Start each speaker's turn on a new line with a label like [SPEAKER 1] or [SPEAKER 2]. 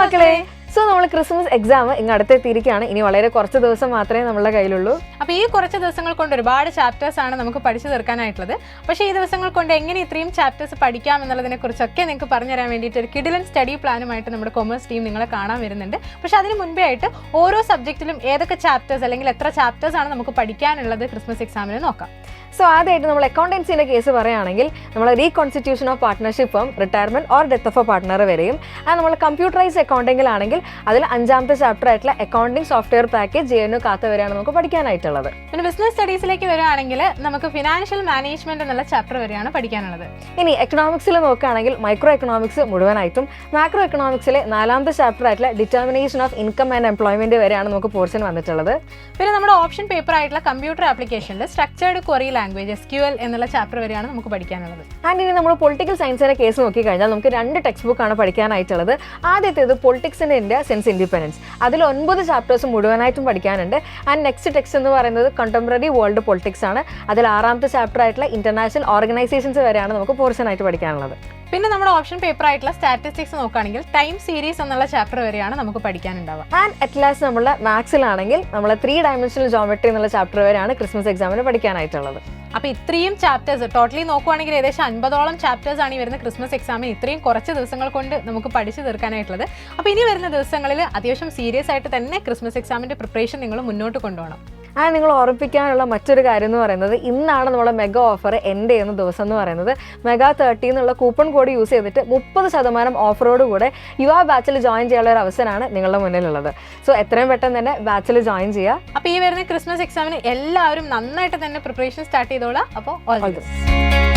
[SPEAKER 1] മക്കളെ. സോ നമ്മൾ Christmas exam ഇങ്ങ് അടുത്തെത്തിയിരിക്കുകയാണ്. ഇനി വളരെ കുറച്ച് ദിവസം മാത്രമേ നമ്മുടെ കയ്യിലുള്ളൂ.
[SPEAKER 2] അപ്പോൾ ഈ കുറച്ച് ദിവസങ്ങൾ കൊണ്ട് ഒരുപാട് ചാപ്റ്റേഴ്സ് ആണ് നമുക്ക് പഠിച്ചു തീർക്കാനായിട്ടുള്ളത്. പക്ഷേ ഈ ദിവസങ്ങൾ കൊണ്ട് എങ്ങനെ ഇത്രയും ചാപ്റ്റേഴ്സ് പഠിക്കാം എന്നുള്ളതിനെ കുറിച്ചൊക്കെ നിങ്ങൾക്ക് പറഞ്ഞു തരാൻ വേണ്ടിയിട്ട് ഒരു കിഡിലൻ സ്റ്റഡി പ്ലാനുമായിട്ട് നമ്മുടെ കൊമേഴ്സ് ടീം നിങ്ങളെ കാണാൻ വരുന്നുണ്ട്. പക്ഷേ അതിന് മുൻപേ ആയിട്ട് ഓരോ സബ്ജക്റ്റിലും ഏതൊക്കെ ചാപ്റ്റേഴ്സ് അല്ലെങ്കിൽ എത്ര ചാപ്റ്റേഴ്സ് ആണ് നമുക്ക് പഠിക്കാനുള്ളത് ക്രിസ്മസ് എക്സാമിന് നോക്കാം.
[SPEAKER 1] സോ ആദ്യമായിട്ട് നമ്മൾ അക്കൗണ്ടൻസിൻ്റെ കേസ് പറയുകയാണെങ്കിൽ നമ്മൾ റീകോൺസ്റ്റിറ്റ്യൂഷൻ ഓഫ് പാർട്ട്ണർഷിപ്പും retirement or death of a partner വരെയും. അത് നമ്മൾ കമ്പ്യൂട്ടറൈസ്ഡ് അക്കൗണ്ടിങ്ങിലാണെങ്കിൽ അതിൽ 5ാമത്തെ ചാപ്റ്റർ ആയിട്ടുള്ള അക്കൗണ്ടിങ് സോഫ്റ്റ്വെയർ പാക്കേജ് JNU കാത്ത വരെയാണ് നമുക്ക് പഠിക്കാനായിട്ടുള്ളത്.
[SPEAKER 2] പിന്നെ ബിസിനസ് സ്റ്റഡീസിലേക്ക് വരികയാണെങ്കിൽ നമുക്ക് ഫിനാൻഷ്യൽ മാനേജ്മെന്റ് എന്നുള്ള ചാപ്റ്റർ വരെയാണ് പഠിക്കാനുള്ളത്.
[SPEAKER 1] ഇനി എക്കണോമിക്സിൽ നോക്കുകയാണെങ്കിൽ മൈക്രോ എക്കണോമിക്സ് മുഴുവനായിട്ടും മാക്രോ എക്കണോമിക്സിലെ 4ാമത്തെ ചാപ്റ്റർ ആയിട്ടുള്ള determination of income and employment വരെയാണ് നമുക്ക് പോർഷൻ വന്നിട്ടുള്ളത്.
[SPEAKER 2] പിന്നെ നമ്മുടെ ഓപ്ഷൻ പേപ്പർ ആയിട്ടുള്ള കമ്പ്യൂട്ടർ ആപ്ലിക്കേഷനിൽ സ്ട്രക്ചേർഡ് ക്വറി ലാംഗ്വേജ് SQL എന്നുള്ള ചാപ്റ്റർ വരെയാണ് നമുക്ക് പഠിക്കാനുള്ളത്.
[SPEAKER 1] ആൻഡ് ഇനി നമ്മൾ പൊളിറ്റിക്കൽ സയൻസിന്റെ കേസ് നോക്കിക്കഴിഞ്ഞാൽ നമുക്ക് 2 ടെക്സ്റ്റ് ബുക്കാണ് പഠിക്കാനായിട്ടുള്ളത്. ആദ്യത്തേത് politics in India since independence. അതിൽ 9 ചാപ്റ്റേഴ്സ് മുഴുവനായിട്ടും പഠിക്കാനുണ്ട്. ആൻഡ് നെക്സ്റ്റ് ടെക്സ്റ്റ് എന്ന് പറയുന്നത് കണ്ടംപററി വേൾഡ് പൊളിറ്റിക്സ് ആണ്. അതിൽ 6ാമത്തെ ചാപ്റ്റർ ആയിട്ടുള്ള ഇന്റർനാഷണൽ ഓർഗനൈസേഷൻസ് വരെയാണ് നമുക്ക് പോർഷൻ ആയിട്ട് പഠിക്കാനുള്ളത്.
[SPEAKER 2] പിന്നെ നമ്മുടെ ഓപ്ഷൻ പേപ്പർ ആയിട്ടുള്ള സ്റ്റാറ്റിസ്റ്റിക്സ് നോക്കുകയാണെങ്കിൽ ടൈം സീരീസ് എന്നുള്ള ചാപ്റ്റർ വരെയാണ് നമുക്ക് പഠിക്കാനുണ്ടാവുക.
[SPEAKER 1] ആൻഡ് അറ്റ് ലാസ്റ്റ് നമ്മുടെ മാത്സിലാണെങ്കിൽ നമ്മൾ 3 ഡയമെൻഷണൽ ജോമെട്രി എന്നുള്ള ചാപ്റ്റർ വരെയാണ് ക്രിസ്മസ് എക്സാമിന് പഠിക്കാനായിട്ടുള്ളത്.
[SPEAKER 2] അപ്പോൾ ഇത്രയും ചാപ്റ്റേഴ്സ് ടോട്ടലി നോക്കുവാണെങ്കിൽ ഏകദേശം 50ഓളം ചാപ്റ്റേഴ്സ് ആണ് ഈ വരുന്ന ക്രിസ്മസ് എക്സാമിന് ഇത്രയും കുറച്ച് ദിവസങ്ങൾ കൊണ്ട് നമുക്ക് പഠിച്ചു തീർക്കാനായിട്ടുള്ളത്. അപ്പോൾ ഇനി വരുന്ന ദിവസങ്ങളിൽ അത്യാവശ്യം സീരിയസ് ആയിട്ട് തന്നെ ക്രിസ്മസ് എക്സാമിൻ്റെ പ്രിപ്പറേഷൻ നിങ്ങൾ മുന്നോട്ട് കൊണ്ടുപോകണം.
[SPEAKER 1] ആൻഡ് നിങ്ങൾ ഓർമ്മിപ്പിക്കാനുള്ള മറ്റൊരു കാര്യം എന്ന് പറയുന്നത് ഇന്നാണ് നമ്മുടെ മെഗാ ഓഫർ എൻഡ് ചെയ്യുന്ന ദിവസം എന്ന് പറയുന്നത്. മെഗാ 30 എന്നുള്ള കൂപ്പൺ കോഡ് യൂസ് ചെയ്തിട്ട് 30% ഓഫറോട് കൂടെ യുവ ബാച്ചിൽ ജോയിൻ ചെയ്യാനുള്ള ഒരു അവസരമാണ് നിങ്ങളുടെ മുന്നിലുള്ളത്. സോ എത്രയും പെട്ടെന്ന് തന്നെ ബാച്ചിൽ ജോയിൻ ചെയ്യുക.
[SPEAKER 2] അപ്പോൾ ഈ വരുന്ന ക്രിസ്മസ് എക്സാമിന് എല്ലാവരും നന്നായിട്ട് തന്നെ പ്രിപ്പറേഷൻ സ്റ്റാർട്ട് ചെയ്തോളാം. അപ്പോൾ ഓൾ ദി ബെസ്റ്റ്.